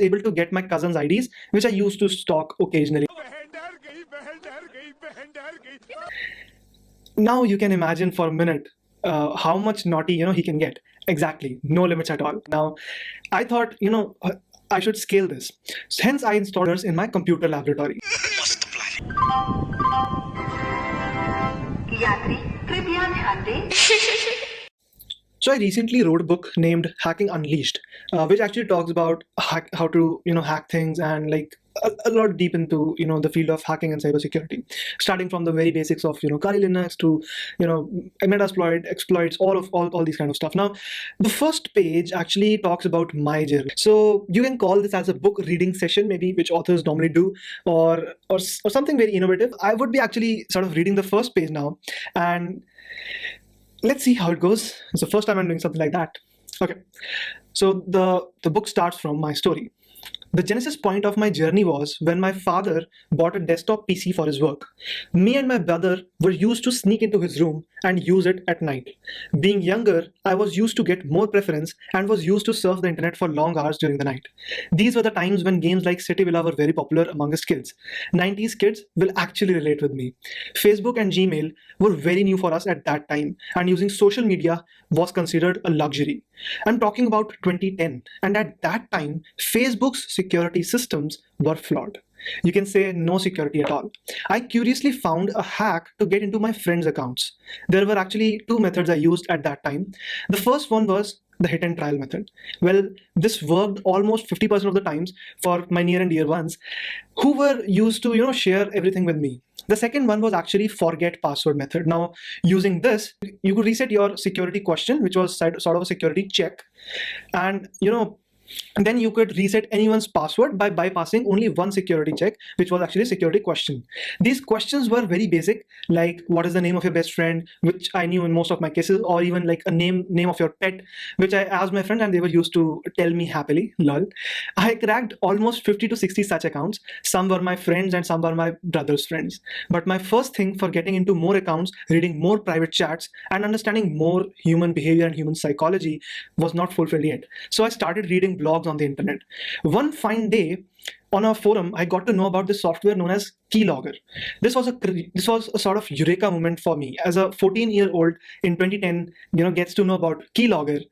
able to get my cousin's IDs, which I used to stalk occasionally. Now you can imagine for a minute how much naughty he can get. Exactly, no limits at all. Now, I thought I should scale this. Hence, I installed this in my computer laboratory. So I recently wrote a book named Hacking Unleashed, which actually talks about how to hack things and like a lot deep into the field of hacking and cybersecurity, starting from the very basics of Kali Linux to Metasploit, exploits, all these kind of stuff. Now, the first page actually talks about my journey. So you can call this as a book reading session, maybe, which authors normally do, or something very innovative. I would be actually sort of reading the first page now, and let's see how it goes. It's the first time I'm doing something like that. Okay, so the book starts from my story. The genesis point of my journey was when my father bought a desktop PC for his work. Me and my brother were used to sneak into his room and use it at night. Being younger, I was used to get more preference and was used to surf the internet for long hours during the night. These were the times when games like City Villa were very popular amongst kids. 90s kids will actually relate with me. Facebook and Gmail were very new for us at that time, and using social media was considered a luxury. I'm talking about 2010, and at that time, Facebook's security systems were flawed. You can say no security at all. I curiously found a hack to get into my friends' accounts. There were actually two methods I used at that time. The first one was the hit and trial method. Well, this worked almost 50% of the times for my near and dear ones who were used to share everything with me. The second one was actually forget password method. Now, using this, you could reset your security question, which was sort of a security check, and then you could reset anyone's password by bypassing only one security check, which was actually a security question. These questions were very basic, like what is the name of your best friend, which I knew in most of my cases, or even like a name of your pet, which I asked my friend and they were used to tell me happily, lol. I cracked almost 50 to 60 such accounts. Some were my friends and some were my brother's friends. But my first thing for getting into more accounts, reading more private chats, and understanding more human behavior and human psychology was not fulfilled yet. So I started reading blogs on the internet. One fine day, on a forum, I got to know about this software known as Keylogger. This was a sort of eureka moment for me as a 14-year-old in 2010. Gets to know about Keylogger.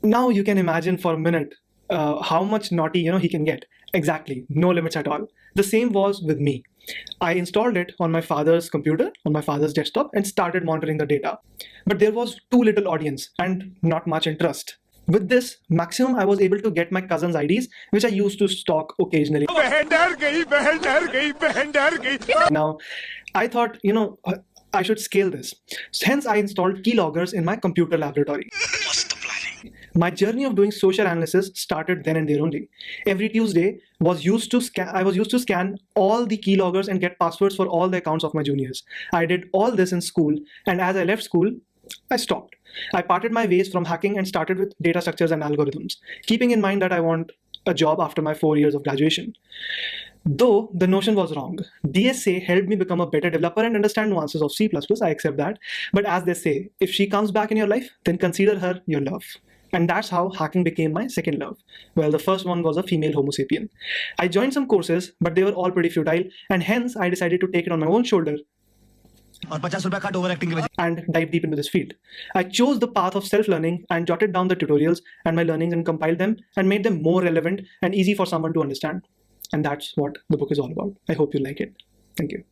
Now you can imagine for a minute how much naughty he can get. Exactly, no limits at all. The same was with me. I installed it on my father's computer, on my father's desktop, and started monitoring the data. But there was too little audience and not much interest. With this, maximum I was able to get my cousin's IDs, which I used to stalk occasionally. Now, I thought, I should scale this. Hence, I installed keyloggers in my computer laboratory. My journey of doing social analysis started then and there only. Every Tuesday I was used to scan all the keyloggers and get passwords for all the accounts of my juniors. I did all this in school, and as I left school, I stopped. I parted my ways from hacking and started with data structures and algorithms, keeping in mind that I want a job after my 4 years of graduation. Though the notion was wrong, DSA helped me become a better developer and understand nuances of C++, I accept that. But as they say, if she comes back in your life, then consider her your love. And that's how hacking became my second love. Well, the first one was a female Homo sapien. I joined some courses, but they were all pretty futile, and hence I decided to take it on my own shoulder and dive deep into this field. I chose the path of self-learning and jotted down the tutorials and my learnings and compiled them and made them more relevant and easy for someone to understand. And that's what the book is all about. I hope you like it. Thank you.